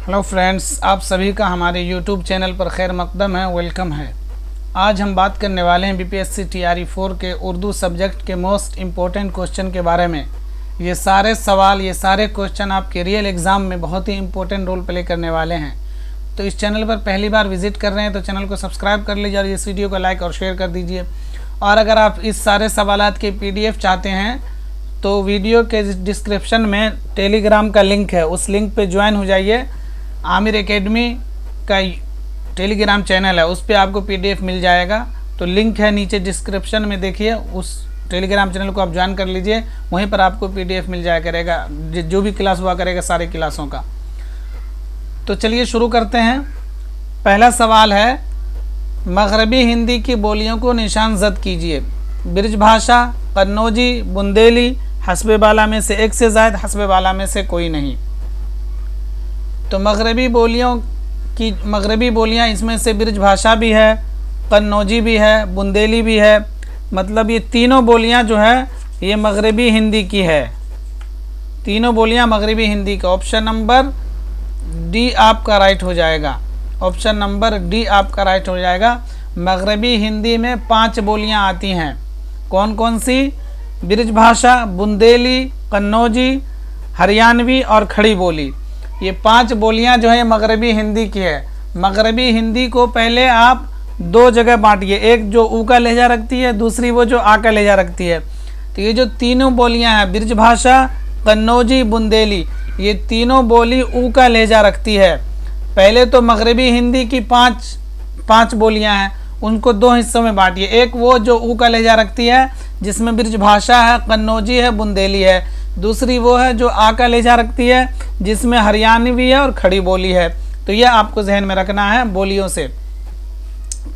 Hello friends, आप सभी का हमारे यूट्यूब चैनल पर खैर मकदम है, वेलकम है। आज हम बात करने वाले हैं बीपीएससी टीआरई 4 के उर्दू सब्जेक्ट के मोस्ट इम्पोर्टेंट क्वेश्चन के बारे में। ये सारे सवाल, ये सारे क्वेश्चन आपके रियल एग्ज़ाम में बहुत ही इंपॉर्टेंट रोल प्ले करने वाले हैं। तो इस चैनल पर पहली बार विजिट कर रहे हैं तो चैनल को सब्सक्राइब कर लीजिए और इस वीडियो को लाइक और शेयर कर दीजिए। और अगर आप इस सारे सवालात के PDF चाहते हैं तो वीडियो के डिस्क्रिप्शन में टेलीग्राम का लिंक है, उस लिंक पे ज्वाइन हो जाइए। आमिर एकेडमी का टेलीग्राम चैनल है, उस पर आपको PDF मिल जाएगा। तो लिंक है नीचे डिस्क्रिप्शन में, देखिए उस टेलीग्राम चैनल को आप ज्वाइन कर लीजिए। वहीं पर आपको PDF मिल जाया करेगा, जो भी क्लास हुआ करेगा सारे क्लासों का। तो चलिए शुरू करते हैं। पहला सवाल है, मगरबी हिंदी की बोलियों को निशान ज़द कीजिए। ब्रिज भाषा, कन्नौजी, बुंदेली, हस्बे बाला में से एक से ज़ायद, हस्बे बाला में से कोई नहीं। तो मगरबी बोलियां इसमें से ब्रिज भाषा भी है, कन्नौजी भी है, बुंदेली भी है। मतलब ये तीनों बोलियां जो है ये मगरबी हिंदी की है। तीनों बोलियां मगरबी हिंदी का। ऑप्शन नंबर डी आपका राइट हो जाएगा। ऑप्शन नंबर डी आपका राइट हो जाएगा। मगरबी हिंदी में 5 बोलियां आती हैं। कौन कौन सी? ब्रिज भाषा, बुंदेली, कन्नौजी, हरियाणवी और खड़ी बोली। ये 5 बोलियां जो है मगरबी हिंदी की है। मगरबी हिंदी को पहले आप 2 जगह बांटिए, एक जो ऊ का लहजा रखती है, दूसरी वो जो आ का लहजा रखती है। तो ये जो तीनों बोलियां हैं, ब्रिज भाषा, कन्नौजी, बुंदेली, ये तीनों बोली ऊ का लहजा रखती है। पहले तो मगरबी हिंदी की 5 बोलियां हैं, उनको 2 हिस्सों में बांटिए। एक वो जो ऊ का लहजा रखती है जिसमें ब्रिज भाषा है, कन्नौजी है, बुंदेली है। दूसरी वो है जो आ का लहजा रखती है जिसमें हरियाणवी है और खड़ी बोली है। तो यह आपको जहन में रखना है बोलियों से।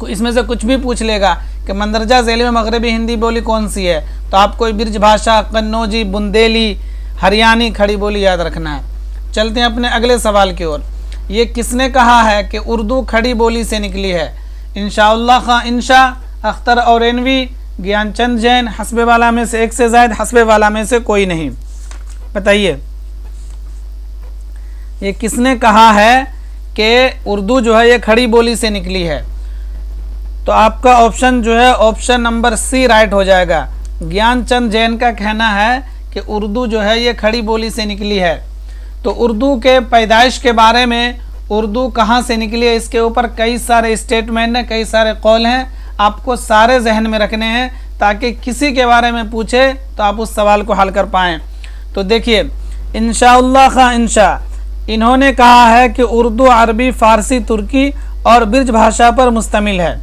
इसमें से कुछ भी पूछ लेगा कि मंदरजा झैल में मगरबी हिंदी बोली कौन सी है, तो आपको ब्रिज भाषा, कन्नौजी, बुंदेली, हरियाणी, खड़ी बोली याद रखना है। चलते हैं अपने अगले सवाल की ओर। ये किसने कहा है कि उर्दू खड़ी बोली से निकली है? इंशाउल्लाह खां इंशा, अख्तर औरेनवी, ज्ञानचंद जैन, हस्बे वाला में से एक से ज़ायद, हस्बे वाला में से कोई नहीं। बताइए ये किसने कहा है कि उर्दू जो है ये खड़ी बोली से निकली है? तो आपका ऑप्शन जो है ऑप्शन नंबर सी राइट हो जाएगा। ज्ञानचंद जैन का कहना है कि उर्दू जो है ये खड़ी बोली से निकली है। तो उर्दू के पैदाइश के बारे में, उर्दू कहाँ से निकली है, इसके ऊपर कई सारे स्टेटमेंट हैं, कई सारे कौल हैं। आपको सारे जहन में रखने हैं ताकि किसी के बारे में पूछे तो आप उस सवाल को हल कर पाएँ। तो देखिए, इंशाउल्लाह खां इंशा, इन्होंने कहा है कि उर्दू अरबी, फ़ारसी, तुर्की और ब्रिज भाषा पर मुश्तमिल है।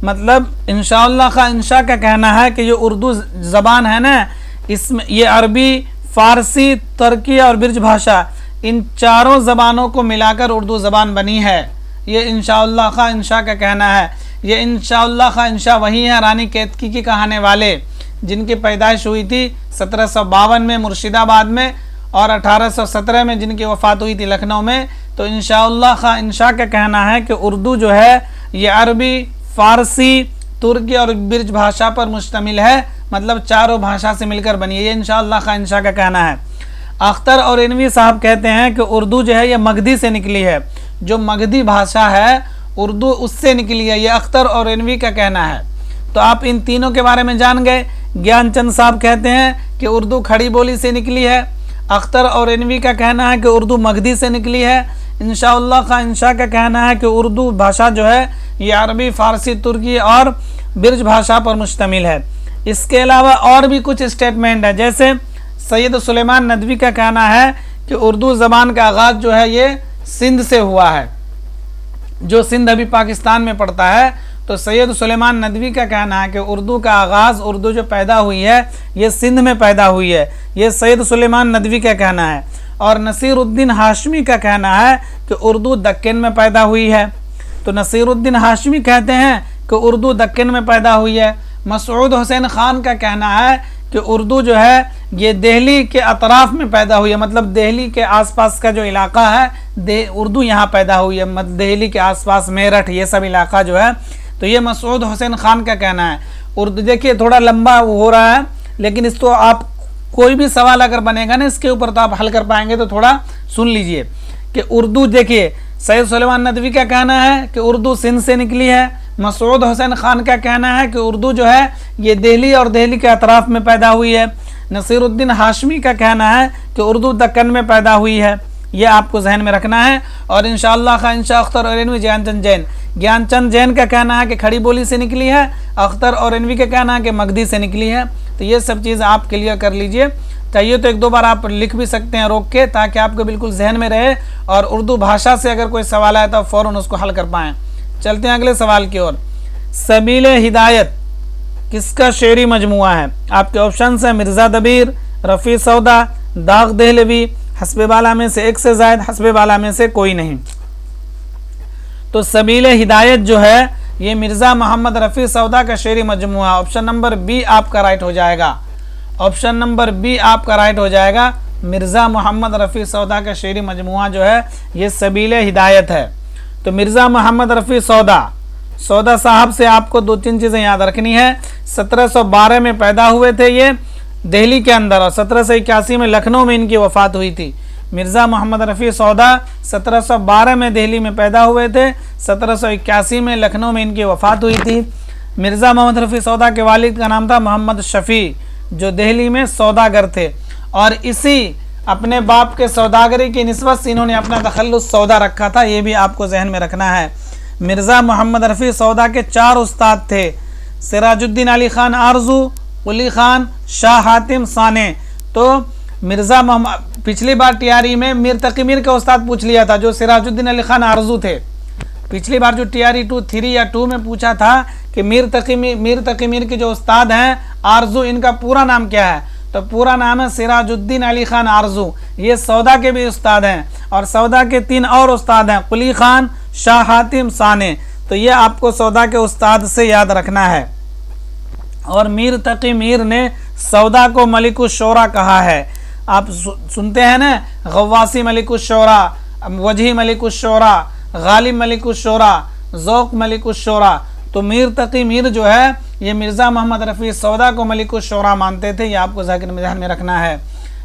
मतलब इंशाउल्लाह खां इंशा का कहना है कि ये उर्दू ज़बान है ना, इसमें ये अरबी, फ़ारसी, तुर्की और ब्रिज भाषा, इन चारों ज़बानों को मिलाकर उर्दू ज़बान बनी है। ये इंशाउल्लाह खां इंशा का कहना है। ये इंशाउल्लाह खां इंशा वही है रानी केतकी की कहानी वाले, जिनकी पैदाइश हुई थी 1752 में मुर्शिदाबाद में और 1817 में जिनकी वफ़ात हुई थी लखनऊ में। तो इंशाउल्लाह खां इंशा का कहना है कि उर्दू जो है ये अरबी, फ़ारसी, तुर्की और ब्रिज भाषा पर मुश्तमिल है। मतलब चारों भाषा से मिलकर बनी है। ये इंशाअल्लाह खां इंशा का कहना है। अख्तर और इनवी साहब कहते हैं कि उर्दू जो है ये मगधी से निकली है। जो मगधी भाषा है उर्दू उससे निकली है, ये अख्तर और इनवी का कहना है। तो आप इन तीनों के बारे में जान गए। ज्ञानचंद साहब कहते हैं कि उर्दू खड़ी बोली से निकली है। अख्तर और इनवी का कहना है कि उर्दू मगधी से निकली है। इंशाअल्लाह खां इंशा का कहना है कि उर्दू भाषा जो है ये अरबी, फ़ारसी, तुर्की और ब्रिज भाषा पर मुश्तमिल है। इसके अलावा और भी कुछ स्टेटमेंट है, जैसे सैयद सुलेमान नदवी का कहना है कि उर्दू ज़बान का आगाज़ जो है ये सिंध से हुआ है, जो सिंध अभी पाकिस्तान में पड़ता है। तो सैयद सुलेमान नदवी का कहना है कि उर्दू का आगाज़, उर्दू जो पैदा हुई है ये सिंध में पैदा हुई है। ये सैयद सुलेमान नदवी का कहना है। और नसीरुद्दीन हाशमी का कहना है कि उर्दू दक्कन में पैदा हुई है। तो नसीरुद्दीन हाशमी कहते हैं कि उर्दू दक्कन में पैदा हुई है। मसूद हुसैन ख़ान का कहना है कि उर्दू जो है ये दिल्ली के अतराफ़ में पैदा हुई है। मतलब दिल्ली के आसपास का जो इलाका है उर्दू यहाँ पैदा हुई है। मतलब दिल्ली के आसपास मेरठ ये सब इलाका जो है, तो ये मसूद हुसैन ख़ान का कहना है। उर्दू देखिए थोड़ा लंबा हो रहा है, लेकिन इसको आप कोई भी सवाल अगर बनेगा ना इसके ऊपर तो आप हल कर पाएंगे। तो थोड़ा सुन लीजिए कि उर्दू, देखिए सैयद सुलेमान नदवी का कहना है कि उर्दू सिंध से निकली है। मसूद हुसैन खान का कहना है कि उर्दू जो है ये दिल्ली और दिल्ली के अतराफ में पैदा हुई है। नसीरुद्दीन हाशमी का कहना है कि उर्दू दक्कन में पैदा हुई है। ये आपको जहन में रखना है। और इंशाअल्लाह खां अख्तर औरैनवी ज्ञानचंद जैन, ज्ञानचंद जैन का कहना है कि खड़ी बोली से निकली है। अख्तर औरैनवी का कहना है कि मगधी से निकली है। तो ये सब चीज़ आप क्लियर कर लीजिए। चाहिए तो एक दो बार आप लिख भी सकते हैं रोक के, ताकि आपको बिल्कुल जहन में रहे और उर्दू भाषा से अगर कोई सवाल आए तो फ़ौरन उसको हल कर पाएँ। चलते हैं अगले सवाल की ओर। सबीले हिदायत किसका शेरी मजमुआ है? आपके ऑप्शन है मिर्ज़ा दबीर, रफ़ी सौदा, दाग दहलवी, हस्बे बाला में से एक से ज़ायद, हस्बे बाला में से कोई नहीं। तो सबीले हिदायत जो है ये मिर्ज़ा मोहम्मद रफ़ी सौदा का शेरी मजमुआ, ऑप्शन नंबर बी आपका राइट हो जाएगा। ऑप्शन नंबर बी आपका राइट हो जाएगा। मिर्ज़ा मोहम्मद रफ़ी सौदा का शेरी मजमुआ जो है ये सबीले हिदायत है। तो मिर्ज़ा मोहम्मद रफ़ी सौदा साहब से आपको दो तीन चीज़ें याद रखनी है। 1712 में पैदा हुए थे ये दिल्ली के अंदर, और 1781 में लखनऊ में इनकी वफ़ात हुई थी। मिर्ज़ा मोहम्मद रफ़ी सौदा 1712 में दिल्ली में पैदा हुए थे, 1781 में लखनऊ में इनकी वफ़ात हुई थी। मिर्ज़ा मोहम्मद रफ़ी सौदा के वालिद का नाम था मोहम्मद शफ़ी, जो दिल्ली में सौदागर थे, और इसी अपने बाप के सौदागरी की निस्बत से इन्होंने अपना तखल्लुस सौदा रखा था। ये भी आपको जहन में रखना है। मिर्ज़ा मोहम्मद रफ़ी सौदा के 4 उस्ताद थे, सिराजुद्दीन अली ख़ान आरजू, कुली ख़ान, शाह हातिम साने। तो मिर्ज़ा मोहम्मद, पिछली बार टीआरई में मीर तकी मीर का उस्ताद पूछ लिया था, जो सिराजुद्दीन अली ख़ान आरजू थे। पिछली बार जो टीआरई 2, 3 या 2 में पूछा था कि मीर तकी मीर के जो उस्ताद हैं आरजू, इनका पूरा नाम क्या है? तो पूरा नाम है सिराजुद्दीन अली ख़ान आरजू। ये सौदा के भी उस्ताद हैं, और सौदा के 3 और उस्ताद हैं, कुली ख़ान, शाह हातिम साने। तो ये आपको सौदा के उस्ताद से याद रखना है। और मीर तकी मीर ने सौदा को मलिकुश्शोरा कहा है। आप सुनते हैं ना, गव्वासी मलिकुश्शोरा, वजही मलिकुश्शोरा, गालिब मलिकुश्शोरा, ज़ौक़ मलिकुश्शोरा। तो मीर तकी मीर जो है ये मिर्ज़ा मोहम्मद रफ़ी सौदा को मलिकुश्शोरा मानते थे। ये आपको ज़हन में रखना है।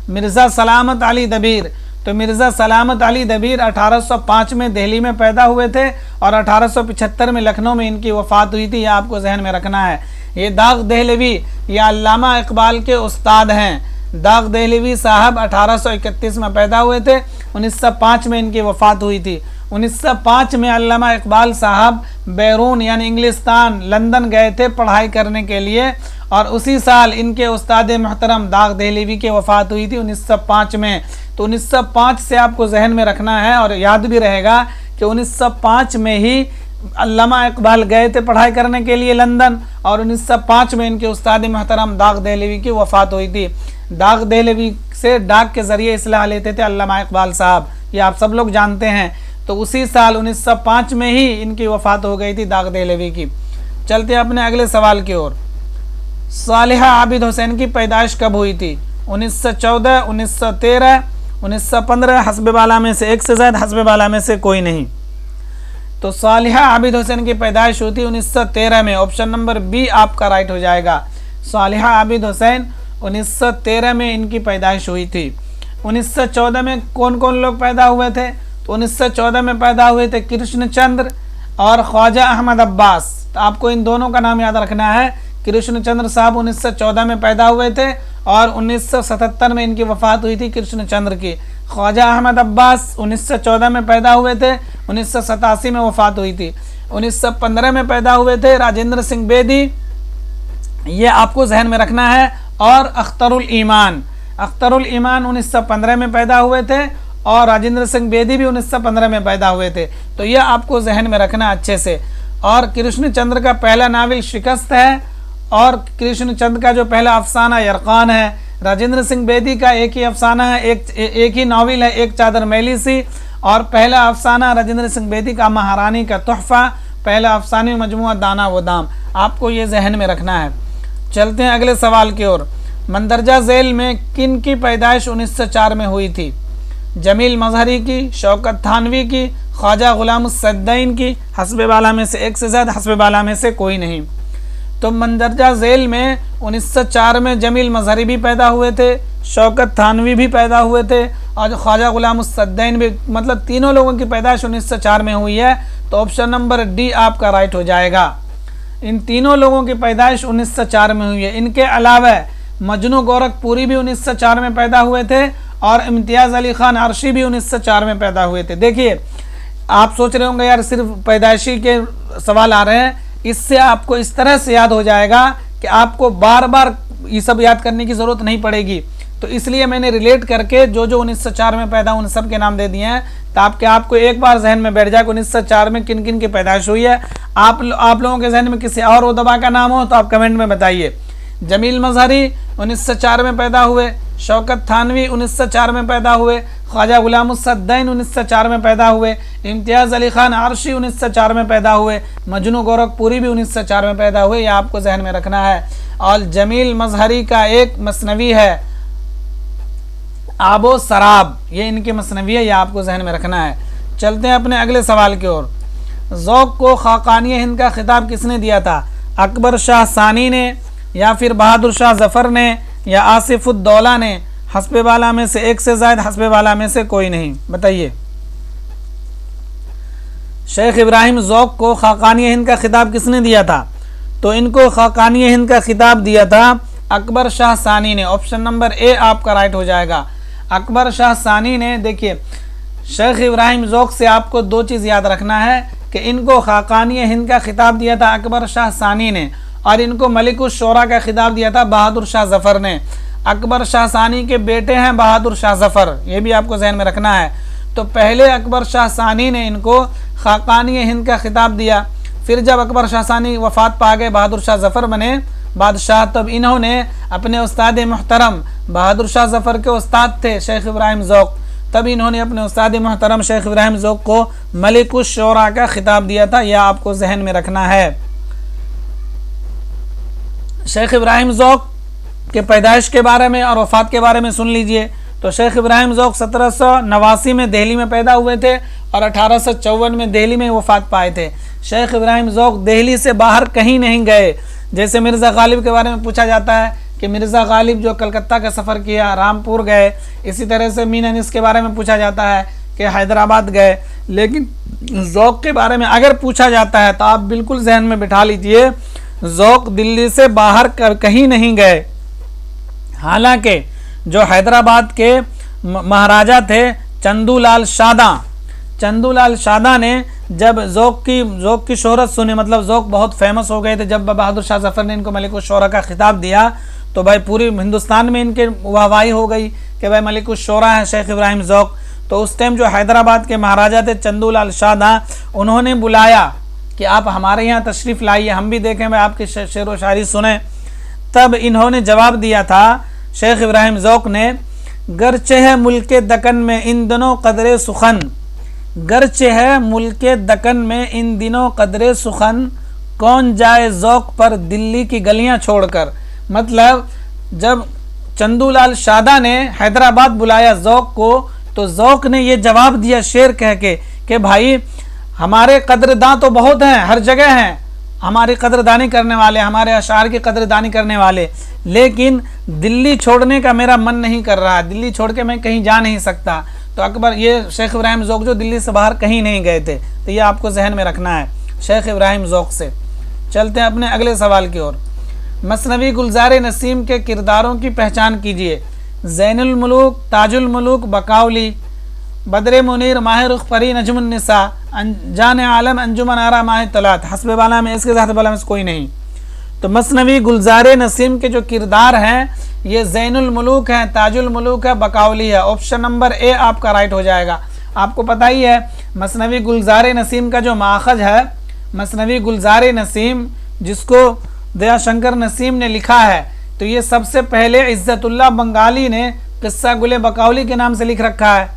मिर्ज़ा सलामत अली दबीर, तो मिर्ज़ा सलामत अली दबीर 1805 में दिल्ली में पैदा हुए थे, और 1875 में लखनऊ में इनकी वफ़ात हुई थी। ये आपको जहन में रखना है। ये दाग दहलवी ये अल्लामा इकबाल के उस्ताद हैं। दाग दहलवी साहब 1831 में पैदा हुए थे, 1905 में इनकी वफ़ात हुई थी। 1905 में अल्लामा इकबाल साहब बैरून यानी इंग्लिस्तान, लंदन गए थे पढ़ाई करने के लिए, और उसी साल इनके उस्ताद मोहतरम दाग दहलवी की वफ़ात हुई थी 1905 में। तो 1905 से आपको जहन में रखना है, और याद भी रहेगा कि 1905 में ही अल्लामा इकबाल गए थे पढ़ाई करने के लिए लंदन, और 1905 में इनके उस्ताद मोहतरम दाग दहलवी की वफ़ात हुई थी। दाग दहलवी से डाक के ज़रिए इस्लाह लेते थे अल्लामा इकबाल साहब, ये आप सब लोग जानते हैं। तो उसी साल 1905 में ही इनकी वफ़ात हो गई थी दाग दहलवी की। चलते हैं अपने अगले सवाल की ओर। सालिहा आबिद हुसैन की पैदाइश कब हुई थी? 1914, 1913, 1915, हस्बे बाला में से एक से ज़ायद, हस्बे बाला में से कोई नहीं। तो सालिहा आबिद हुसैन की पैदाइश हुई थी 1913 में। ऑप्शन नंबर बी आपका राइट हो जाएगा। सालिहा आबिद हुसैन 1913 में इनकी पैदाइश हुई थी। 1914 में कौन कौन लोग पैदा हुए थे? तो 1914 में पैदा हुए थे कृष्णचंद्र और ख्वाजा अहमद अब्बास। तो आपको इन दोनों का नाम याद रखना है। कृष्णचंद्र साहब 1914 में पैदा हुए थे, और 1977 में इनकी वफ़ात हुई थी कृष्णचंद्र की। ख्वाजा अहमद अब्बास 1914 में पैदा हुए थे, 1987 में वफ़ात हुई थी। 1915 में पैदा हुए थे राजेंद्र सिंह बेदी, ये आपको जहन में रखना है। और अख्तरुल ईमान 1915 में पैदा हुए थे, और राजेंद्र सिंह बेदी भी 1915 में पैदा हुए थे। तो ये आपको जहन में रखना अच्छे से। और कृष्णचंद्र का पहला नावल शिकस्त है, और कृष्णचंद्र का जो पहला अफसाना यरकान है। राजेंद्र सिंह बेदी का एक ही अफसाना है, एक ही नावल है, एक चादर मैली सी। और पहला अफसाना राजेंद्र सिंह बेदी का महारानी का तोहफ़ा, पहला अफसानी मजमुआ दाना व दाम। आपको ये जहन में रखना है। चलते हैं अगले सवाल की ओर। मंदरजा झैल में किन की पैदाइश 1904 में हुई थी? जमील मजहरी की, शौकत थानवी की, ख्वाजा गुलाम सद्दैन की, हस्बे बाला में से एक से ज़्यादा, हस्बे बाला में से कोई नहीं। तो मंदरजा झैल में 1904 में जमील मजहरी भी पैदा हुए थे, शौकत थानवी भी पैदा हुए थे, और जो ख्वाजा गुलाम सद्दैन भी, मतलब तीनों लोगों की पैदाइश 1904 में हुई है। तो ऑप्शन नंबर डी आपका राइट हो जाएगा। इन तीनों लोगों की पैदाइश 1904 में हुई है। इनके अलावा मजनू गोरखपुरी भी 1904 में पैदा हुए थे और इम्तियाज़ अली खान अर्शी भी 1904 में पैदा हुए थे। देखिए, आप सोच रहे होंगे यार सिर्फ पैदाइशी के सवाल आ रहे हैं, इससे आपको इस तरह से याद हो जाएगा कि आपको बार बार ये सब याद करने की ज़रूरत नहीं पड़ेगी। तो इसलिए मैंने रिलेट करके जो जो 1904 में पैदा उन सब के नाम दे दिए हैं, ताकि आपको एक बार जहन में बैठ जाए कि 1904 में किन किन की पैदाइश हुई है। आप लोगों के जहन में किसी और उदबा का नाम हो तो आप कमेंट में बताइए। जमील मजहरी 1904 में पैदा हुए, शौकत थानवी 1904 में पैदा हुए, ख्वाजा गुलाम सद्दैन 1904 में पैदा हुए, इम्तियाज़ अली खान आरशी 1904 में पैदा हुए, मजनू गोरखपुरी भी 1904 में पैदा हुए। यह आपको जहन में रखना है। और जमील मजहरी का एक मसनवी है आबो सराब, ये इनकी मसनवी है, यह आपको जहन में रखना है। चलते हैं अपने अगले सवाल की ओर। ज़ौक़ को खाकानी हिंद का खिताब किसने दिया था? अकबर शाह सानी ने, या फिर बहादुर शाह जफ़र ने, या आसिफुद्दौला ने? हस्बे वाला में से एक से ज़ायद, हस्बे वाला में से कोई नहीं। बताइए। शेख इब्राहिम ज़ौक़ को खाकानी हिंद का खिताब किसने दिया था? तो इनको खाकानी हिंद का खिताब दिया था अकबर शाह सानी ने। ऑप्शन नंबर ए आपका राइट हो जाएगा, अकबर शाह सानी ने। देखिए, शेख इब्राहिम ज़ौक़ से आपको दो चीज़ याद रखना है कि इनको खाकानी हिंद का खिताब दिया था अकबर शाह सानी ने, और इनको मलिकुश शोरा का खिताब दिया था बहादुर शाह जफ़र ने। अकबर शाह सानी के बेटे हैं बहादुर शाह जफ़र, ये भी आपको जहन में रखना है। तो पहले अकबर शाह सानी ने इनको खाकानी हिंद का खिताब दिया, फिर जब अकबर शाह सानी वफ़ात पा गए, बहादुर शाह जफ़र बने बादशाह, तब इन्होंने अपने उस्ताद मोहतरम, बहादुर शाह जफ़र के उस्ताद थे शेख इब्राहिम ज़ौक़, तब इन्होंने अपने उस्ताद मोहतरम शेख इब्राहिम ज़ौक़ को मलिकुश शोरा का खिताब दिया था। यह आपको जहन में रखना है। शेख इब्राहिम ज़ौक़ के पैदाइश के बारे में और वफ़ात के बारे में सुन लीजिए। तो शेख इब्राहिम ज़ौक़ 1789 में दिल्ली में पैदा हुए थे और 1854 में दिल्ली में वफ़ात पाए थे। शेख इब्राहिम ज़ौक़ दिल्ली से बाहर कहीं नहीं गए। जैसे मिर्ज़ा गालिब के बारे में पूछा जाता है कि मिर्ज़ा गालिब जो कलकत्ता का सफ़र किया, रामपुर गए। इसी तरह से मीन अनीस के बारे में पूछा जाता है कि हैदराबाद गए। लेकिन ज़ौक़ के बारे में अगर पूछा जाता है तो आप बिल्कुल जहन में बिठा लीजिए, ज़ौक़ दिल्ली से बाहर कहीं नहीं गए। हालांकि जो हैदराबाद के महाराजा थे चंदूलाल शादा ने जब ज़ौक़ की शोहरत सुनी, मतलब ज़ौक़ बहुत फेमस हो गए थे, जब बहादुर शाह जफ़र ने इनको मलिकुश शोरा का खिताब दिया तो भाई पूरी हिंदुस्तान में इनके वाहवाही हो गई कि भाई मलिकुश शोरा है शेख इब्राहिम ज़ौक़। तो उस टाइम जो हैदराबाद के महाराजा थे चंदूलाल शादा, उन्होंने बुलाया कि आप हमारे यहाँ तशरीफ़ लाइए, हम भी देखें, भाई आपकी शेर व शायरी सुने। तब इन्होंने जवाब दिया था शेख इब्राहिम ज़ौक़ ने, गर्चे है मुल्के दकन में इन दिनों कदरे सुखन, गर्चे है मुल्के दकन में इन दिनों कदरे सुखन, कौन जाए ज़ौक़ पर दिल्ली की गलियां छोड़कर। मतलब जब चंदूलाल शादा ने हैदराबाद बुलाया ज़ौक़ को, तो ज़ौक़ ने ये जवाब दिया शेर कह के कि भाई हमारे कदरदां तो बहुत हैं, हर जगह हैं हमारी कदरदानी करने वाले, हमारे अशार की कदरदानी करने वाले, लेकिन दिल्ली छोड़ने का मेरा मन नहीं कर रहा है, दिल्ली छोड़ के मैं कहीं जा नहीं सकता। तो अकबर, ये शेख इब्राहिम ज़ौक़ जो दिल्ली से बाहर कहीं नहीं गए थे, तो ये आपको जहन में रखना है शेख इब्राहिम ज़ौक़ से। चलते हैं अपने अगले सवाल की ओर। मसनवी गुलजार नसीम के किरदारों की पहचान कीजिए। ज़ैनुल मुलूक, ताजुल मुलूक, बकाउली, बदर मुनीर, माहिर रुखपरी, नजमुन निसा, जान आलम, अंजुमन आरा, माह तलात। हस्बे वाला में इसके साथ वाला में कोई नहीं। तो मसनवी गुलजार नसीम के जो किरदार हैं ये ज़ैनुल मुलूक हैं, ताजुल मुलूक है, बकाउली है। ऑप्शन नंबर ए आपका राइट हो जाएगा। आपको पता ही है मसनवी गुलजार नसीम का जो माखज है, मसनवी गुलजार नसीम जिसको दयाशंकर नसीम ने लिखा है, तो ये सबसे पहले इज़्ज़तुल्लाह बंगाली ने किस्सा गुले बकाउली के नाम से लिख रखा है,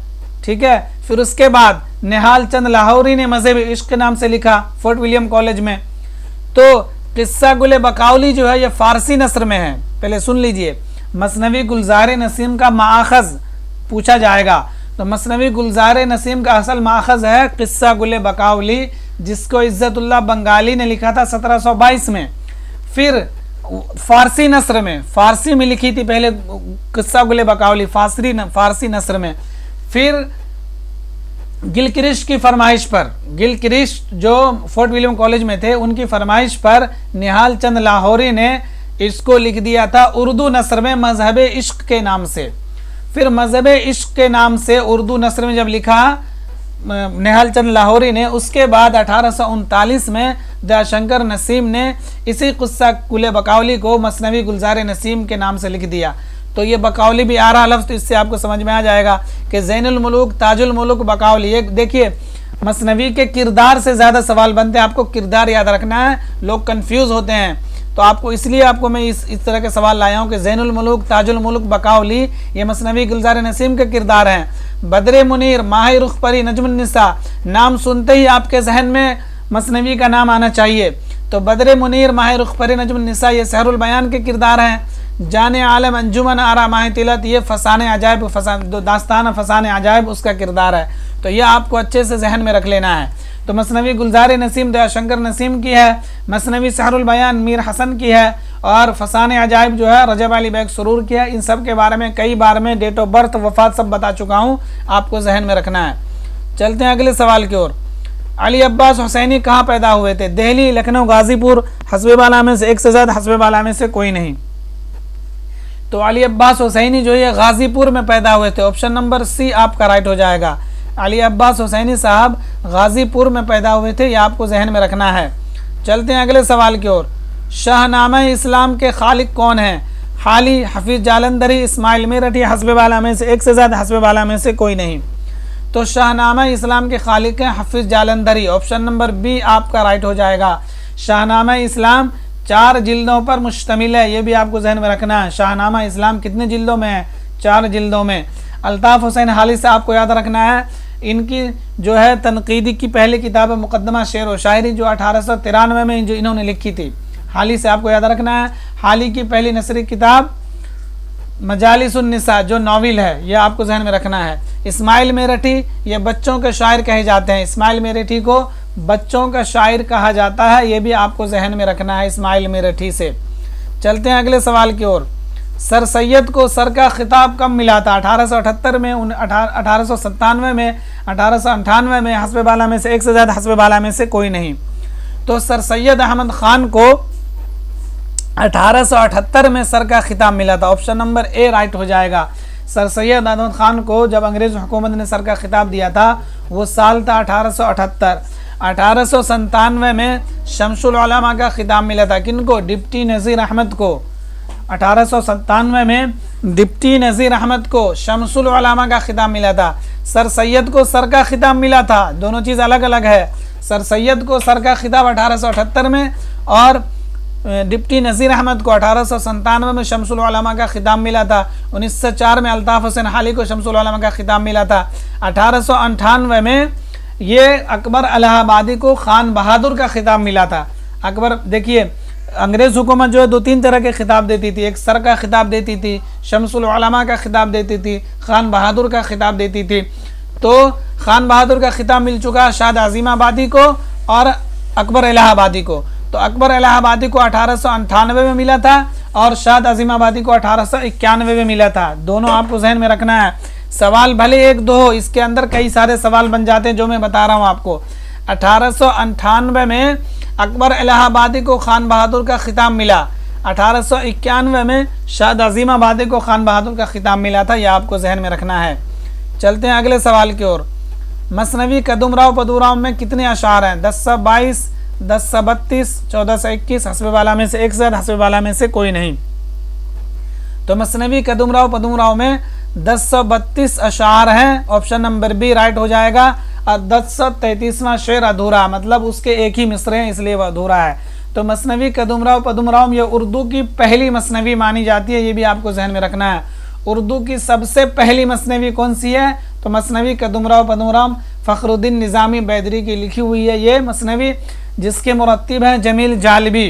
ठीक है। फिर उसके बाद निहाल चंद लाहौरी ने मज़हब इश्क के नाम से लिखा फोर्ट विलियम कॉलेज में। तो किस्सा गुले बकाउली जो है ये फ़ारसी नस्र में है। पहले सुन लीजिए, मसनवी गुलजार नसीम का माखज़ पूछा जाएगा, तो मसनवी गुलजार नसीम का असल माखज़ है किस्सा गुले बकाउली, जिसको इज़्ज़तुल्लाह बंगाली ने लिखा था 1722 में। फिर फ़ारसी नस्र में, फ़ारसी में लिखी थी पहले किस्सा गुले बकाउली, फ़ारसी नस्र में। फिर गिलक्रिस्ट की फरमाइश पर, गिलक्रिस्ट जो फोर्ट विलियम कॉलेज में थे, उनकी फरमाइश पर निहाल चंद लाहौरी ने इसको लिख दिया था उर्दू नस्र में मजहब इश्क के नाम से। फिर मजहब इश्क के नाम से उर्दू नस्र में जब लिखा निहाल चंद लाहौरी ने, उसके बाद 1839 में दयाशंकर नसीम ने इसी क़ुस्सा कुल बकावली को मसनवी गुलजार नसीम के नाम से लिख दिया। तो ये बकावली भी आ रहा लफ्ज़, तो इससे आपको समझ में आ जाएगा कि ज़ैनुल मुलूक ताजुल मुलूक बकावली। एक देखिए, मसनवी के किरदार से ज़्यादा सवाल बनते हैं, आपको किरदार याद रखना है, लोग कंफ्यूज होते हैं। तो आपको इसलिए आपको मैं इस तरह के सवाल लाया हूँ कि ज़ैनुल मुलूक ताजुल मुलूक बकावली ये मसनवी गुलजार नसीम के किरदार हैं। बदर मुनीर, माह रुख परी, नजमुन निसा, नाम सुनते ही आपके जहन में मसनवी का नाम आना चाहिए। तो बदर मुनीर, माह रुख परी, नजमुन निसा ये सहरुल बयान के किरदार हैं। जाने आलम, अंजुमन आरा, माह तिलत ये फसाने अजायब, दास्तान फसाने अजायब उसका किरदार है। तो यह आपको अच्छे से जहन में रख लेना है। तो मसनवी गुलजार नसीम दयाशंकर नसीम की है, मसनवी सहरुल बयान मीर हसन की है, और फसाने अजायब जो है रजब अली बैग सुरूर की है। इन सब के बारे में कई बार में डेट ऑफ बर्थ, वफात सब बता चुका हूँ, आपको जहन में रखना है। चलते हैं अगले सवाल की ओर। अली अब्बास हुसैनी कहाँ पैदा हुए थे? दिल्ली, लखनऊ, गाजीपुर, हस्बे बाला में से एक से ज़्यादा, हस्बे बाला में से कोई नहीं। तो अली अब्बास हुसैनी जो है गाजीपुर में पैदा हुए थे। ऑप्शन नंबर सी आपका राइट हो जाएगा। अली अब्बास हुसैनी साहब गाजीपुर में पैदा हुए थे, यह आपको जहन में रखना है। चलते हैं अगले सवाल की ओर। शाहनामा इस्लाम के खालिक कौन हैं? हाली, हफीज जालंधरी, इस्माइल मेरठी, हस्बे बाला में से एक से ज़्यादा, हस्बे बाला में से कोई नहीं। तो शाहनामा इस्लाम के खालिक हैं Hafeez Jalandhari. Option number B आपका राइट हो जाएगा। शाहनामा इस्लाम 4 जिल्दों पर मुश्तमिल है, ये भी आपको जहन में रखना है। शाहनामा इस्लाम कितने जिल्दों में है? 4 जिल्दों में। अल्ताफ़ हुसैन हाली से आपको याद रखना है, इनकी जो है तनकीदी की पहली किताब है मुकदमा शेर व शायरी, जो 1893 में जो इन्होंने लिखी थी। हाली से आपको याद रखना है। हाली की पहली नसरी किताब मजालिसुन निसा जो नॉवेल है, यह आपको जहन में रखना है। इस्माइल मेरठी ये बच्चों के शायर कहे जाते हैं, इस्माइल मेरठी को बच्चों का शायर कहा जाता है, ये भी आपको जहन में रखना है इस्माइल मेरठी से। चलते हैं अगले सवाल की ओर। सर सैयद को सर का खिताब कब मिला था? 1878 में, 1897 में, 1898 में, हस्बे बाला में से एक से ज़्यादा, हस्बे बाला में से कोई नहीं। तो सर सैयद अहमद खान को 1878 में सर का खिताब मिला था। ऑप्शन नंबर ए राइट हो जाएगा। सर सैयद अहमद खान को जब अंग्रेज़ हुकूमत ने सर का खिताब दिया था, वो साल था 1878। 1897 में शमसुल उलमा का खिताब मिला था। किनको? डिप्टी नज़ीर अहमद को। 1897 में डिप्टी नज़ीर अहमद को शमसुल उलमा का खिताब मिला था। सर सैयद को सर का खिताब मिला था, दोनों चीज़ अलग अलग है। सर सैयद को सर का खिताब 1878 में, और डिप्टी नज़ीर अहमद को 1897 में शमसुल उलमा का खिताब मिला था। 1904 में अल्ताफ़ हुसैन हाली को शमसुल उलमा का खिताब मिला था। 1898 में ये अकबर इलाहाबादी को खान बहादुर का खिताब मिला था। अकबर, देखिए अंग्रेज़ हुकूमत जो है 2-3 तरह के खिताब देती थी। एक सर का खिताब देती थी, शमसुल उलमा का खिताब देती थी, खान बहादुर का खिताब देती थी। तो खान बहादुर का खिताब मिल चुका शाद आज़िमाबादी को और अकबर इलाहाबादी को। तो अकबर इलाहाबादी को 1898 में मिला था और शाद आज़िमाबादी को 1891 में मिला था। दोनों आपको जहन में रखना है। सवाल भले 1-2 हो, इसके अंदर कई सारे सवाल बन जाते हैं जो मैं बता रहा हूँ आपको। 1898 में अकबर इलाहाबादी को खान बहादुर का खिताब मिला। 1891 में शाद आज़िमाबादी को खान बहादुर का खिताब मिला था, यह आपको जहन में रखना है। चलते हैं अगले सवाल की ओर। मसनवी कदुमराव पदुराव में कितने अशार हैं? 1022, 1032, 1421, हस्बे बाला में से एक से, हस्बे बाला में से कोई नहीं। तो मसनवी कदुमराव पदुमराव में 1032 अशार हैं। ऑप्शन नंबर बी राइट हो जाएगा। और 1033वां शेर अधूरा, मतलब उसके एक ही मिसरे हैं इसलिए वह अधूरा है। तो मसनवी कदुमराव पदुमराव ये उर्दू की पहली मसनवी मानी जाती है, ये भी आपको जहन में रखना है। उर्दू की सबसे पहली मसनवी कौन सी है? तो मसनवी कदुमराव पदुमराव फ़खरुद्दीन निज़ामी बैदरी की लिखी हुई है ये मसनवी, जिसके मुरत्तिब हैं जमील जालबी,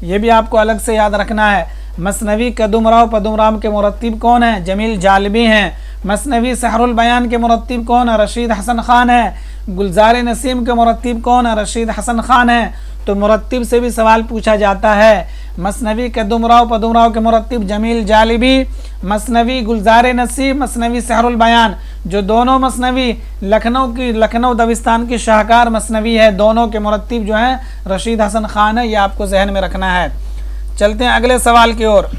ये भी आपको अलग से याद रखना है। मसनवी कदुमराव पदुमराव के मुरत्तिब कौन हैं? जमील जालबी हैं। मसनवी सहरुल बयान के मुरत्तिब कौन है? रशीद हसन खान है। गुलजार नसीम के मुरत्तिब कौन है? रशीद हसन खान है। तो मुरत्तिब से भी सवाल पूछा जाता है। मसनवी कदुमराव पदुमराव के मुरत्तिब जमील जालिबी, मसनवी गुलजार नसीब, मसनवी सहरुल बयान, जो दोनों मसनवी लखनऊ दबिस्तान की शाहकार मसनवी है, दोनों के मुरत्तिब जो हैं रशीद हसन खान है। ये आपको जहन में रखना है। चलते हैं अगले सवाल की ओर।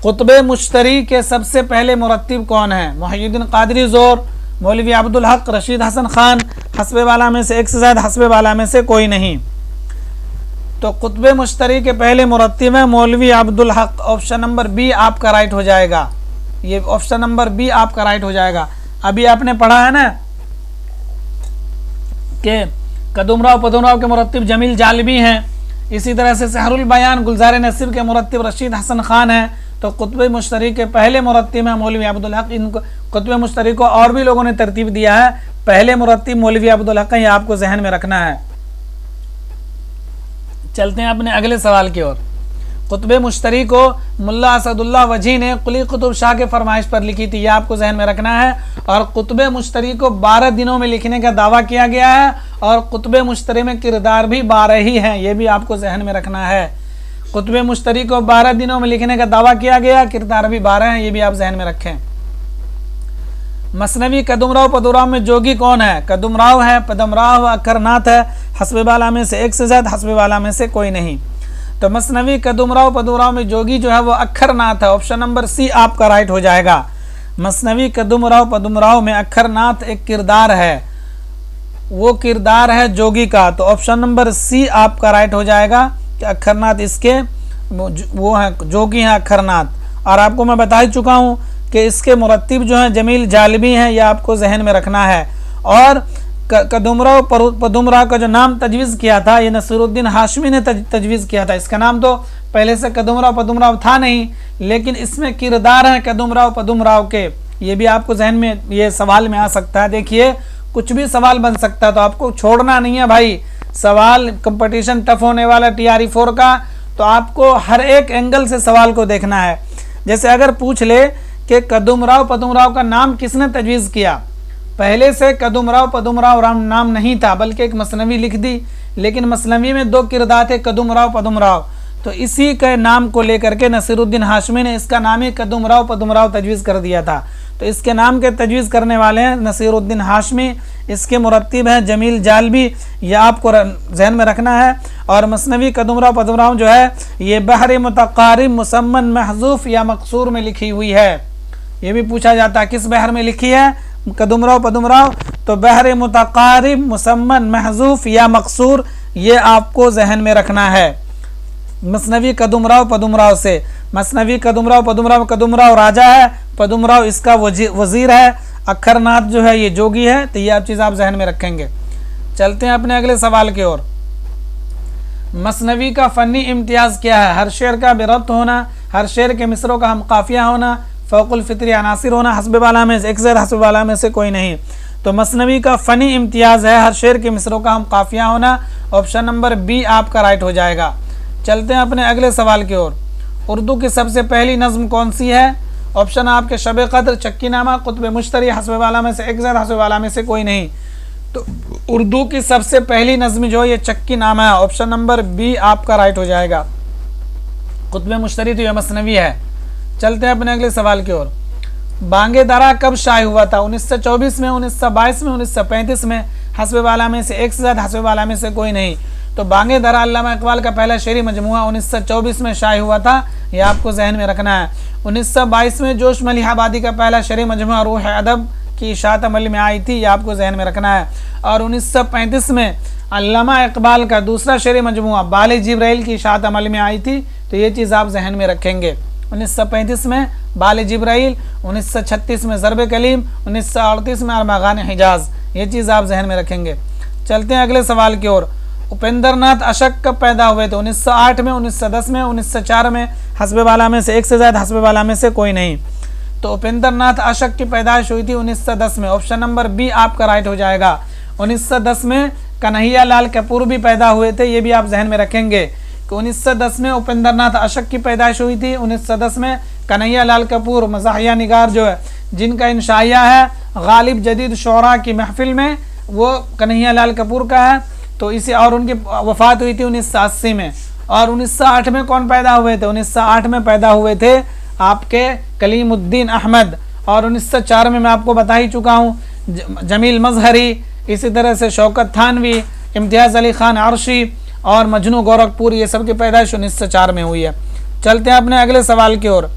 कुतुब मुश्तरी के सबसे पहले मुरत्तिब कौन है? मुहियुद्दीन कादरी ज़ोर, मौलवी अब्दुल हक, रशीद हसन खान, हस्बे वाला में से एक से ज़्यादा, हस्बे वाला में से कोई नहीं। तो कुतुब मुश्तरी के पहले मुरत्तिब है मौलवी Abdul Haq. Option number B आपका राइट हो जाएगा। ये ऑप्शन नंबर बी आपका राइट हो जाएगा। अभी आपने पढ़ा है ना कि कदुमराव पदुमराव के मुरत्तिब जमील जालिबी हैं, इसी तरह से सहरुल बयान गुलजार नसीब के मुरत्तिब रशीद हसन खान है। तो कुतुब मुश्तरी के पहले मुरत्तिब है मौलवी अब्दुल हक। इनको कुतुब मुश्तरी को और भी लोगों ने तरतीब दिया है, पहले मुरत्तिब मौलवी अब्दुल हक है। ये आपको जहन में रखना है। चलते हैं अपने अगले सवाल की ओर। कुतुब मुश्तरी को मुल्ला असदुल्लाह वजी ने कुली कुतुब शाह के फरमाइश पर लिखी थी। यह आपको जहन में रखना है। और कुतुब मुश्तरी को 12 दिनों में लिखने का दावा किया गया है और कुतुब मुश्तरी में किरदार भी 12 ही हैं। यह भी आपको जहन में रखना है। कुतुब मुश्तरी को 12 दिनों में लिखने का दावा किया गया, किरदार भी 12 हैं। ये भी आप जहन में रखें। मसनवी कदुमराव पदुमराव में जोगी कौन है? कदुमराव है, पदमराव, अखरनाथ है, हस्बे वाला में से एक से ज़्यादा, हस्बे वाला में से कोई नहीं। तो मसनवी कदुमराव पदुमराव में जोगी जो है वो अखरनाथ है। ऑप्शन नंबर सी आपका राइट हो जाएगा। मसनवी कदुमराव पदुमराव में अखरनाथ एक किरदार है, वो किरदार है जोगी का। तो ऑप्शन नंबर सी आपका राइट हो जाएगा कि अखरनाथ इसके वो है, जोगी हैं अखरनाथ। और आपको मैं बता ही चुका हूँ कि इसके मुरत्तिब जो हैं जमील जालिबी हैं। यह आपको जहन में रखना है। और कदुमराव पदुमराव का जो नाम तजवीज़ किया था ये नसीरुद्दीन हाशमी ने तजवीज़ किया था। इसका नाम तो पहले से कदुमराव पदुमराव था नहीं, लेकिन इसमें किरदार हैं कदुमराव पदुमराव के। ये भी आपको जहन में ये सवाल में आ सकता है। देखिए कुछ भी सवाल बन सकता है, तो आपको छोड़ना नहीं है भाई। सवाल कंपटीशन टफ होने वाला TRE 4 का, तो आपको हर एक एंगल से सवाल को देखना है। जैसे अगर पूछ ले कि कदुमराव पदुमराव का नाम किसने तजवीज़ किया, पहले से कदुमराव पदुमराव नाम नहीं था, बल्कि एक मसनवी लिख दी, लेकिन मसनवी में 2 किरदार थे कदुमराव पदुमराव। तो इसी के नाम को लेकर के नसीरुद्दीन हाशमी ने इसका नाम ही कदुमराव पदुमराव तजवीज़ कर दिया था। तो इसके नाम के तजवीज़ करने वाले हैं नसीरुद्दीन हाशमी। इसके मुरत्तिब हैं जमील जालबी। यह आपको जहन में रखना है। और मसनवी कदुमराव पदुमराव जो है ये बहर मुतक़ारिब मुसम्मन महज़ूफ़ या मकसूर में लिखी हुई है। ये भी पूछा जाता है किस बहर में लिखी है कदुमराव पदुमराव, तो बहर मुतक़ारिब मुसम्मन महज़ूफ़ या मकसूर। ये आपको जहन में रखना है। मसनवी कदुमराव पदुमराव से, मसनवी कदुमराव पदुमराव, कदुमराव राजा है, पदुमराव इसका वजीर है, अखरनाथ जो है ये जोगी है। तो ये आप चीज़ आप जहन में रखेंगे। चलते हैं अपने अगले सवाल की ओर। मसनवी का फ़नी इम्तियाज़ क्या है? हर शेर का बेरब्त होना, हर शेर के मिसरों का हम काफिया होना, फ़ौकुल फ़ित्री अनासिर होना, हस्बे वाला में से एक से हस्बे वाला में से कोई नहीं। तो मसनवी का फ़नी इम्तियाज़ है हर शेर के मिसरों का हम काफिया होना। ऑप्शन नंबर बी आपका राइट हो जाएगा। चलते हैं अपने अगले सवाल की ओर। उर्दू की सबसे पहली नज़्म कौन सी है? ऑप्शन आपके शब क़द्र, चक्की नामा, कुतुब मुश्तरी, हस्बे वाला में से एक ज़ैद, हस्बे वाला में से कोई नहीं। तो उर्दू की सबसे पहली नज़्म जो है ये चक्की नामा है। ऑप्शन नंबर बी आपका राइट हो जाएगा। कुतुब मुश्तरी तो यह मसनवी है। चलते हैं अपने अगले सवाल की ओर। बांगे दरा कब शाये हुआ था? 1924 में, 1922 में, 1935 में, हस्बे वाला में से एक से ज़्यादा, हस्बे वाला में से कोई नहीं। तो बांगे दरा अल्लामा इकबाल का पहला शेरी मजमुआ 1924 में शाये हुआ था। यह आपको जहन में रखना है। 1922 में जोश मलिहाबादी का पहला शेरी मजमुआ रूह अदब की इशाअत अमल में आई थी। यह आपको जहन में रखना है। और 1935 में अल्लामा इकबाल का दूसरा शेरी मजमुआ बाले जिब्राइल की इशाअत अमल में आई थी। तो ये चीज़ आप जहन में रखेंगे। 1935 में बाले जिब्राइल, 1936 में ज़रब कलीम, 1938 में अरमागान हिजाज। ये चीज़ आप जहन में रखेंगे। चलते हैं अगले सवाल की ओर। उपेंद्र नाथ अशक कब पैदा हुए थे? 1908 में, 1910 में, 1904 में, हस्बे वाला में से एक से ज़्यादा, हस्बे वाला में से कोई नहीं। तो उपेंद्र नाथ अशक की पैदाइश हुई थी 1910 में। ऑप्शन नंबर बी आपका राइट हो जाएगा। 1910 में कन्हैया लाल कपूर भी पैदा हुए थे। ये भी आप जहन में रखेंगे कि 1910 में उपेंद्र नाथ अशक की पैदाइश हुई थी। 1910 में कन्हैया लाल कपूर मज़ाहिया निगार जो है, जिनका इंशाइया है गालिब जदीद शोरा की महफिल में, वो कन्हैया लाल कपूर का है। तो इसे, और उनकी वफ़ात हुई थी 1980 में। और 1908 में कौन पैदा हुए थे? 1908 में पैदा हुए थे आपके कलीमुद्दीन अहमद। और 1904 में मैं आपको बता ही चुका हूँ जमील मजहरी, इसी तरह से शौकत थानवी, इम्तियाज़ अली ख़ान आरशी और मजनू गोरखपुर, ये सब की पैदाइश 1904 में हुई है। चलते हैं अपने अगले सवाल की ओर।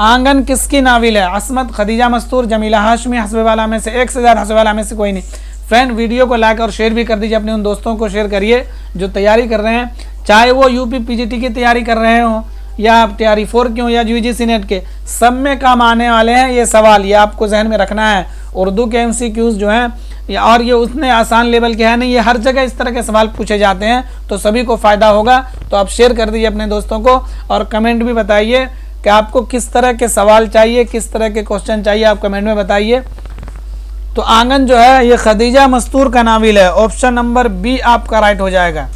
आंगन किसकी नाविल है? असमत, खदीजा मस्तूर, जमीला हाशमी, हस्बे वाला में से एक से ज़्यादा, हस्बे वाला में से कोई नहीं। फ्रेंड, वीडियो को लाइक और शेयर भी कर दीजिए, अपने उन दोस्तों को शेयर करिए जो तैयारी कर रहे हैं, चाहे वो यूपी पीजीटी की तैयारी कर रहे हों या TRE 4 की हो या UGC नेट के, सब में काम आने वाले हैं ये सवाल। ये आपको जहन में रखना है। उर्दू के MCQs जो हैं और ये उतने आसान लेवल के हैं नहीं, ये हर जगह इस तरह के सवाल पूछे जाते हैं, तो सभी को फ़ायदा होगा। तो आप शेयर कर दीजिए अपने दोस्तों को और कमेंट भी बताइए कि आपको किस तरह के सवाल चाहिए, किस तरह के क्वेश्चन चाहिए, आप कमेंट में बताइए। तो आंगन जो है ये खदीजा मस्तूर का नाविल है। ऑप्शन नंबर बी आपका राइट हो जाएगा।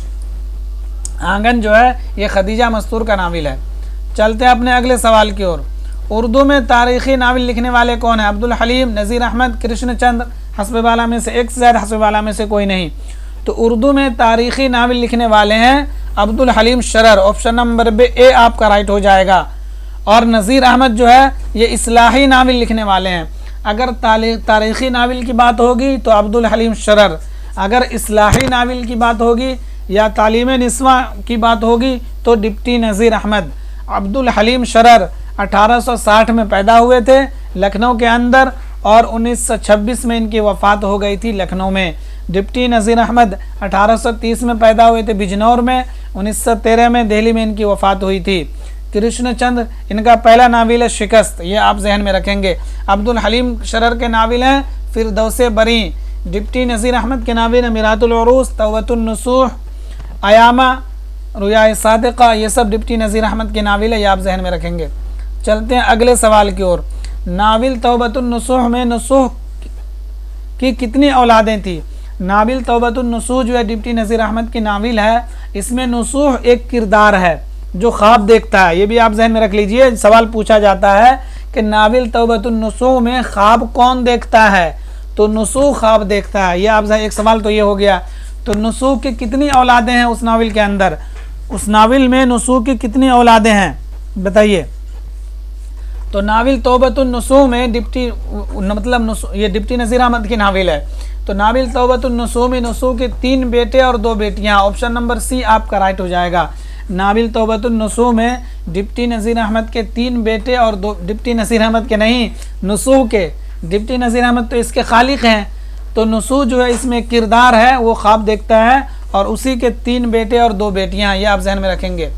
आंगन जो है ये खदीजा मस्तूर का नाविल है। चलते हैं अपने अगले सवाल की ओर। उर्दू में तारीख़ी नाविल लिखने वाले कौन है? अब्दुल हलीम, नज़ीर अहमद, कृष्णचंद्र, हस्बे वाला में से एक से ज़्यादा, हस्बे वाला में से कोई नहीं। तो उर्दू में तारीख़ी नाविल लिखने वाले हैं Abdul Halim Sharar. Option number A आपका राइट हो जाएगा। और नज़ीर अहमद जो है ये इस्लाही नाविल लिखने वाले हैं। अगर तारीख़ी नाविल की बात होगी तो अब्दुल हलीम शरर, अगर इस्लाही नाविल की बात होगी या तालीम निस्वा की बात होगी तो डिप्टी नज़ीर अहमद। अब्दुल हलीम शरर 1860 में पैदा हुए थे लखनऊ के अंदर और 1926 में इनकी वफ़ात हो गई थी लखनऊ में। डिप्टी नज़ीर अहमद 1830 में पैदा हुए थे बिजनौर में, 1913 में दिल्ली में इनकी वफ़ात हुई थी। कृष्णचंद्र इनका पहला नाविल है शिकस्त, ये आप जहन में रखेंगे। अब्दुल हलीम शरर के नाविल हैं फिरदौसे बरी। डिप्टी नज़ीर अहमद के नाविल है मिरातुल उरूस, तौबतुन नुसूह, अयामा, रुया सादिक़ा, ये सब डिप्टी नज़ीर अहमद के नाविल है, ये आप जहन में रखेंगे। चलते हैं अगले सवाल की ओर। नाविल तौबतुन नुसूह में नुसूह की कितनी औलादें थी? नाविल तौबतुन नुसूह जो है डिप्टी नज़ीर अहमद की नाविल है, इसमें नुसूह एक किरदार है जो ख्वाब देखता है। ये भी आप जहन में रख लीजिए, सवाल पूछा जाता है कि नाविल तौबतुन नुसूह में ख्वाब कौन देखता है? तो नुसूह ख्वाब देखता है। ये आप एक सवाल तो ये हो गया। तो नुसूह की कितनी औलादें हैं उस नाविल के अंदर? उस नाविल में नुसूह की कितनी औलादें हैं बताइए। तो नाविल तौबतुन नुसूह में डिप्टी ये डिप्टी नज़ीर अहमद की नाविल है। तो नाविल तौबतुन नुसूह में नुसूह के 3 बेटे और 2 बेटियां। ऑप्शन नंबर सी आपका राइट हो जाएगा। नाविल तौबतुन नुसूह में डिप्टी नज़ीर अहमद के 3 बेटे और 2, डिप्टी नज़ीर अहमद के नहीं, नुसूह के। डिप्टी नज़ीर अहमद तो इसके खालिक हैं। तो नुसूह जो है इसमें किरदार है, वो ख्वाब देखता है और उसी के 3 बेटे और 2 बेटियां, ये आप जहन में रखेंगे।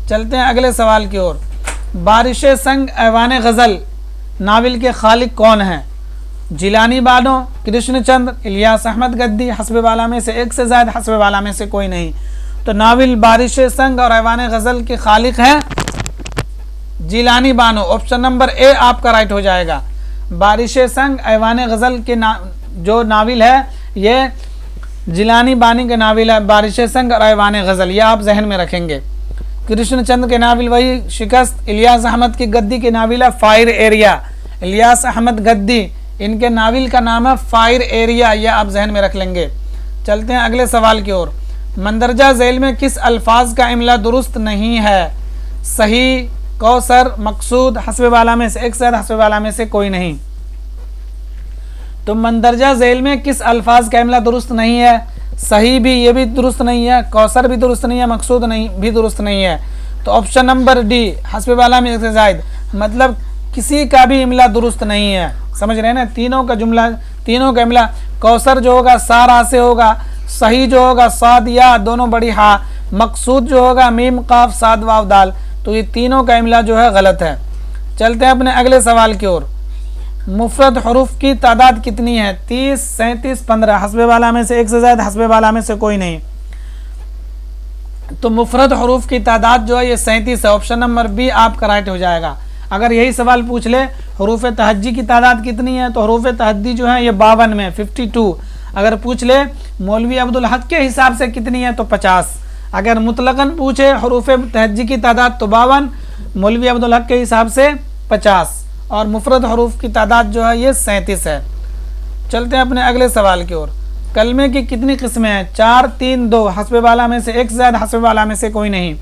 चलते हैं अगले सवाल की ओर। बारिश संग ऐवान गज़ल नाविल के खालिक कौन हैं? जिलानी बानो, कृष्णचंद्र, इलियास अहमद गद्दी, हस्बे वाला में से एक से ज़्यादा, हस्बे वाला में से कोई नहीं। तो नाविल बारिश संग और ऐवान गज़ल के खालिक हैं Jilani Bano. Option number A आपका राइट हो जाएगा। बारिश संग ऐवान गज़ल के जो नाविल है ये जिलानी बानी के नाविल है, बारिश संग और ऐवान गज़ल, ये आप जहन में रखेंगे। कृष्णचंद्र के नाविल वही शिकस्त। इलियास अहमद की गद्दी के नाविल है फायर एरिया। इलियास अहमद गद्दी इनके नाविल का नाम है फायर एरिया, यह आप जहन में रख लेंगे। चलते हैं अगले सवाल की ओर। मंदरजा झैल में किस अल्फाज का इमला दुरुस्त नहीं है? सही, कौसर, मकसूद, हस्बे वाला में से एक से ज़्यादा, हस्बे वाला में से कोई नहीं। तो मंदरजा झैल में किस अल्फाज का इमला दुरुस्त नहीं है? सही भी, ये भी दुरुस्त नहीं है, कौसर भी दुरुस्त नहीं है, मकसूद नहीं भी दुरुस्त नहीं है। तो ऑप्शन नंबर डी हस्बे वाला में से जायद, मतलब किसी का भी इमला दुरुस्त नहीं है। समझ रहे हैं ना? तीनों का जुमला, तीनों का इमला, कौसर जो होगा सारा से होगा, सही जो होगा साद या दोनों बड़ी हा, मकसूद जो होगा मीम काफ साद वाव दाल। तो ये तीनों का इमला जो है गलत है। चलते हैं अपने अगले सवाल की ओर। मुफरद हरूफ की तादाद कितनी है? 30, 37, 15, हस्बे वाला में से एक से ज़्यादा, हस्बे वाला में से कोई नहीं। तो मुफरद हरूफ की तादाद जो है ये 37 है। ऑप्शन नंबर बी आपका राइट हो जाएगा। अगर यही सवाल पूछ ले हरूफ तहज्जी की तादाद कितनी है, तो हरूफ तहज्जी जो है ये 52 में 52। अगर पूछ ले मौलवी अब्दुल हक के हिसाब से कितनी है तो 50। अगर मुतलकन पूछे हरूफ तहज्जी की तादाद तो 52, मौलवी अब्दुल हक के हिसाब से 50 और मुफरद हरूफ की तादाद जो है ये 37 है। चलते हैं अपने अगले सवाल की ओर। कलमे की कितनी किस्में हैं? 4, 3, 2, हस्बे वाला में से एक से ज़्यादा, हस्बे वाला में से कोई नहीं।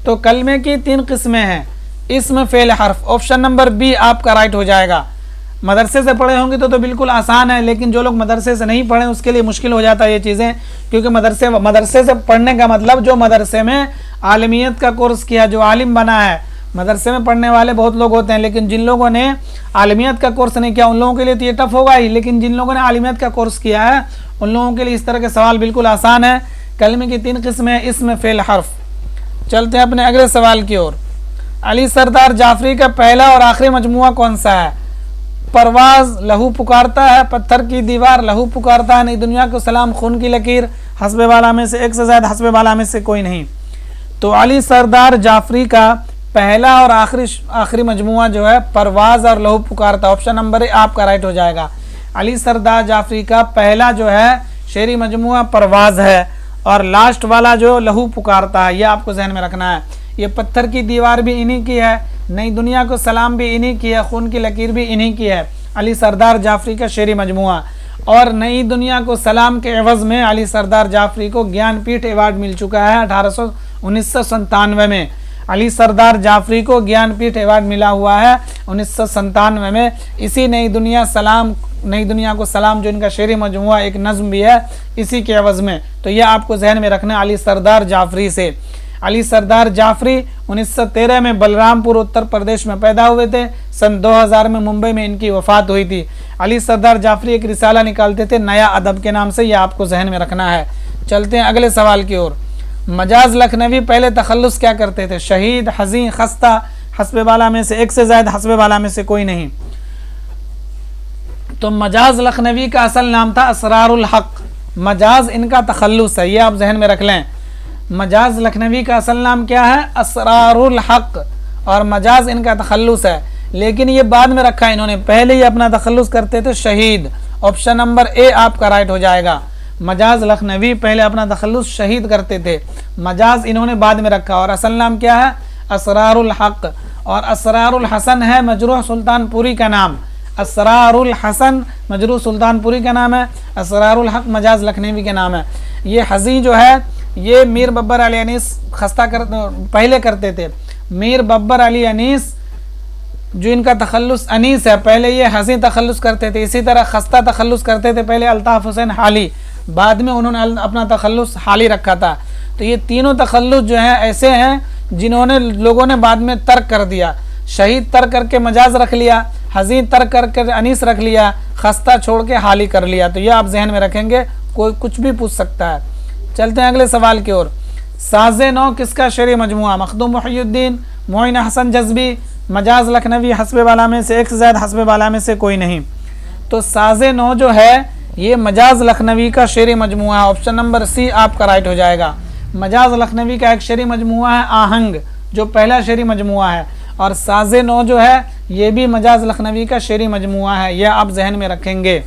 तो कलमे की 3 किस्में हैं, इसम, फेल, हर्फ। ऑप्शन नंबर बी आपका राइट हो जाएगा। मदरसे से पढ़े होंगे तो बिल्कुल आसान है, लेकिन जो लोग मदरसे से नहीं पढ़े उसके लिए मुश्किल हो जाता है ये चीज़ें, क्योंकि मदरसे से पढ़ने का मतलब जो मदरसे में आलिमियत का कोर्स किया, जो आलिम बना है। मदरसे में पढ़ने वाले बहुत लोग होते हैं, लेकिन जिन लोगों ने आलिमियत का कोर्स नहीं किया उन लोगों के लिए तो ये टफ होगा ही, लेकिन जिन लोगों ने आलिमियत का कोर्स किया है उन लोगों के लिए इस तरह के सवाल बिल्कुल आसान है। कलमे की 3 किस्में हैं, इसमें, फेल, हर्फ। चलते हैं अपने अगले सवाल की ओर। अली सरदार जाफरी का पहला और आखिरी मजमुआ कौन सा है? परवाज, लहू पुकारता है, पत्थर की दीवार, लहू पुकारता है, नई दुनिया को सलाम, खून की लकीर, हस्बे वाला में से एक से ज़्यादा, हस्बे वाला में से कोई नहीं। तो अली सरदार जाफरी का पहला और आखिरी मजमुआ जो है परवाज और लहू पुकारता। ऑप्शन नंबर ए आपका राइट हो जाएगा। अली सरदार जाफरी का पहला जो है शेरी मजमुआ परवाज है, और लास्ट वाला जो लहू पुकारता है, यह आपको जहन में रखना है। ये पत्थर की दीवार भी इन्हीं की है, नई दुनिया को सलाम भी इन्हीं की है, खून की लकीर भी इन्हीं की है, अली सरदार जाफरी का शेरी मजमुआ। और नई दुनिया को सलाम के एवज़ में अली सरदार जाफरी को ज्ञानपीठ अवार्ड मिल चुका है 1997 में। अली सरदार जाफरी को ज्ञानपीठ अवार्ड मिला हुआ है 1997 में। इसी नई दुनिया को सलाम जो इनका शेरी मजमुआ एक नज़्म भी है, इसी के एवज़ में। तो यह आपको जहन में रखना है अली सरदार जाफरी से। अली सरदार जाफरी 1913 में बलरामपुर उत्तर प्रदेश में पैदा हुए थे। सन 2000 में मुंबई में इनकी वफ़ात हुई थी। अली सरदार जाफरी एक रिसाला निकालते थे नया अदब के नाम से, यह आपको जहन में रखना है। चलते हैं अगले सवाल की ओर। मजाज लखनवी पहले तखल्लुस क्या करते थे? शहीद, हज़ीं, खस्ता, हस्बे वाला में से एक से ज़्यादा, हस्बे वाला में से कोई नहीं। तो मजाज लखनवी का असल नाम था असरारुल हक। मजाज इनका तखल्लुस है, ये आप जहन में रख लें। मजाज लखनवी का असल नाम क्या है? असरारुल हक, और मजाज इनका तखल्लुस है, लेकिन ये बाद में रखा है इन्होंने। पहले ही अपना तखल्लुस करते थे शहीद। ऑप्शन नंबर ए आपका राइट हो जाएगा। मजाज लखनवी पहले अपना तखल्लुस शहीद करते थे, मजाज इन्होंने बाद में रखा। और असल नाम क्या है? असरारुल हक। और असरारुल हसन है मजरूह सुल्तानपुरी का नाम। असरारुल हसन मजरूह सुल्तानपुरी का नाम है, असरारुल हक मजाज लखनवी का नाम है। ये हज़ीं जो है ये मीर बब्बर अली अनीस पहले करते थे। मीर बब्बर अली अनीस जो इनका तखल्लुस अनीस है, पहले ये हज़ीं तखल्लुस करते थे। इसी तरह खस्ता तखल्लुस करते थे पहले अल्ताफ़ हुसैन हाली, बाद में उन्होंने अपना तखल्लुस हाली रखा था। तो ये तीनों तखल्लुस जो हैं ऐसे हैं जिन्होंने लोगों ने बाद में तर्क कर दिया। शहीद तर्क करके मजाज रख लिया, हज़ीं तर्क करके अनीस रख लिया, खस्ता छोड़ के हाली कर लिया। तो ये आप जहन में रखेंगे, कोई कुछ भी पूछ सकता है। चलते हैं अगले सवाल की ओर। साज़े नौ किसका शेरी मजमुआ? मखदूम मुहियुद्दीन, मोइन हसन जज़्बी, मजाज लखनवी, हस्बे वाला में से एक से ज़्यादा, हस्बे वाला में से कोई नहीं। तो साज़े नौ जो है ये मजाज लखनवी का शेरी मजमुआ है। ऑप्शन नंबर सी आपका राइट हो जाएगा। मजाज लखनवी का एक शेरी मजमुआ है आहंग, जो पहला शेरी मजमुआ है, और साज़े नौ जो है ये भी मजाज लखनवी का शेरी मजमुआ है, यह आप जहन में रखेंगे।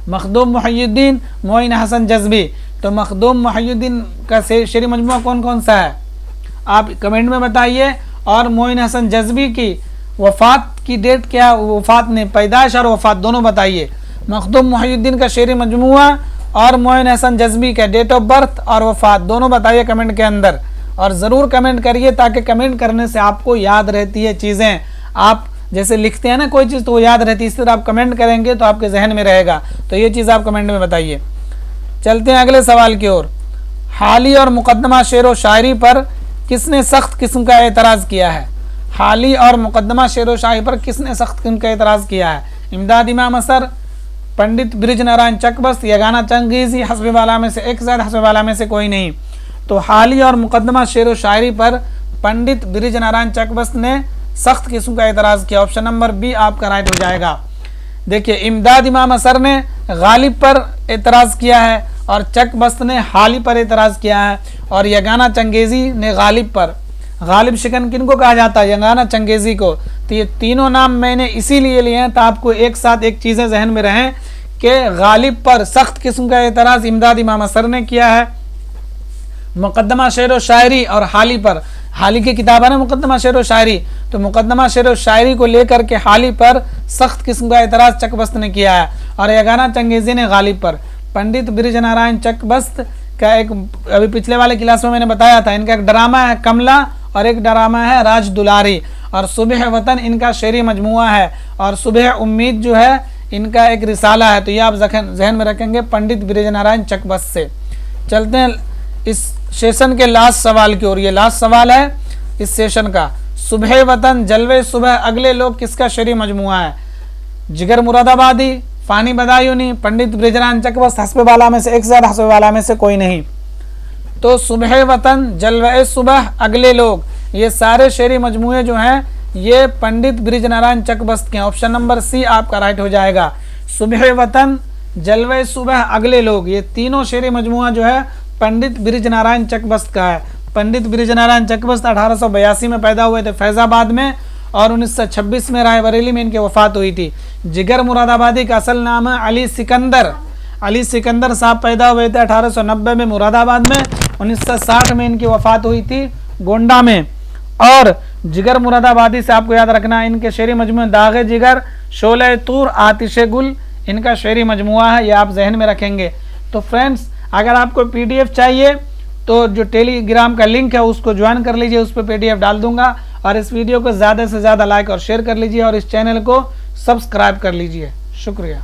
मखदूम मुहियुद्दीन, मोइन हसन जज़्बी। तो मखदूम मुहियुद्दीन का शेरी मजमुआ कौन कौन सा है आप कमेंट में बताइए। और मोइन हसन जज़्बी की वफ़ात की डेट क्या, वफ़ात ने पैदाइश और वफ़ात दोनों बताइए। मखदूम मुहियुद्दीन का शेरी मजमुआ और मोइन हसन जज़्बी का डेट ऑफ बर्थ और वफ़ात दोनों बताइए कमेंट के अंदर, और ज़रूर कमेंट करिए, ताकि कमेंट करने से आपको याद रहती है चीज़ें। आप जैसे लिखते हैं ना कोई चीज़ तो वो याद रहती है, इस तरह आप कमेंट करेंगे तो आपके जहन में रहेगा। तो ये चीज़ आप कमेंट में बताइए। चलते हैं अगले सवाल की ओर। हाली और मुकदमा शेर व शायरी पर किसने सख्त किस्म का एतराज़ किया है? हाली और मुकदमा शेर व शायरी पर किसने सख्त किस्म का एतराज़ किया है? इमदाद इमाम असर, पंडित ब्रिज नारायण चकबस्त, यगाना चंगेज़ी, हस्बे वाला में से एक ज़ायद, हस्बे वाला में से कोई नहीं। तो हाली और मुकदमा शेर व शायरी पर पंडित ब्रिज नारायण चकबस्त ने सख्त किस्म का एतराज़ किया। ऑप्शन नंबर बी आपका राइट हो जाएगा। देखिए, इमदाद इमाम असर ने गालिब पर एतराज़ किया है, और चकबस्त ने हाली पर एतराज़ किया है, और यगाना चंगेज़ी ने गालिब पर। गालिब शिकन किन को कहा जाता है? यगाना चंगेज़ी को। तो ये तीनों नाम मैंने इसीलिए लिए हैं तो आपको एक साथ एक चीज़ें जहन में रहें कि गालिब पर सख्त किस्म का एतराज़ इमदाद इमाम असर ने किया है, मुकदमा शेर व शायरी और हाली पर। हाली की किताब है ना मुकदमा शेर व शायरी, तो मुकदमा शेर व शायरी को लेकर के हाली पर सख्त किस्म का एतराज़ चकबस्त ने किया है, और यगाना चंगेज़ी ने गालिब पर। पंडित बृजनारायण चकबस्त का एक अभी पिछले वाले क्लास में मैंने बताया था, इनका एक ड्रामा है कमला और एक ड्रामा है राज दुलारी, और सुबह वतन इनका शेरी मजमुआ है, और सुबह उम्मीद जो है इनका एक रिसाला है। तो ये आप जहन में रखेंगे पंडित बृजनारायण चकबस्त से। चलते हैं इस सेशन के लास्ट सवाल की ओर। ये लास्ट सवाल है इस सेशन का। सुबह वतन, जलवे सुबह, अगले लोग किसका शेरी मजमुआ है? जिगर मुरादाबादी, फानी बदायूनी, पंडित बृजनारायण चकबस्त, हस्बे वाला में से एक से ज्यादा, हस्बे वाला में से कोई नहीं। तो सुबह वतन, जलवे सुबह, अगले लोग, ये सारे शेरी मजमुए जो हैं ये पंडित बृजनारायण चकबस्त के। ऑप्शन नंबर सी आपका राइट हो जाएगा। सुबह वतन, जलवे सुबह, अगले लोग, ये तीनों शेरी मजमुआ जो है पंडित बृजनारायण चकबस्त का है। पंडित बृजनारायण चकबस्त 1882 में पैदा हुए थे फैजाबाद में, और 1926 में रायबरेली में इनकी वफात हुई थी। जिगर मुरादाबादी का असल नाम है अली सिकंदर। अली सिकंदर साहब पैदा हुए थे 1890 में मुरादाबाद में, 1960 में इनकी वफात हुई थी गोंडा में। और जिगर मुरादाबादी से आपको याद रखना, इनके शेरी मजमूए दागे जिगर, शोले तूर, आतिशे गुल, इनका शेरी मजमुआ है, ये आप जहन में रखेंगे। तो फ्रेंड्स, अगर आपको PDF चाहिए तो जो टेलीग्राम का लिंक है उसको ज्वाइन कर लीजिए, उस पर PDF डाल दूंगा। और इस वीडियो को ज़्यादा से ज़्यादा लाइक और शेयर कर लीजिए, और इस चैनल को सब्सक्राइब कर लीजिए। शुक्रिया।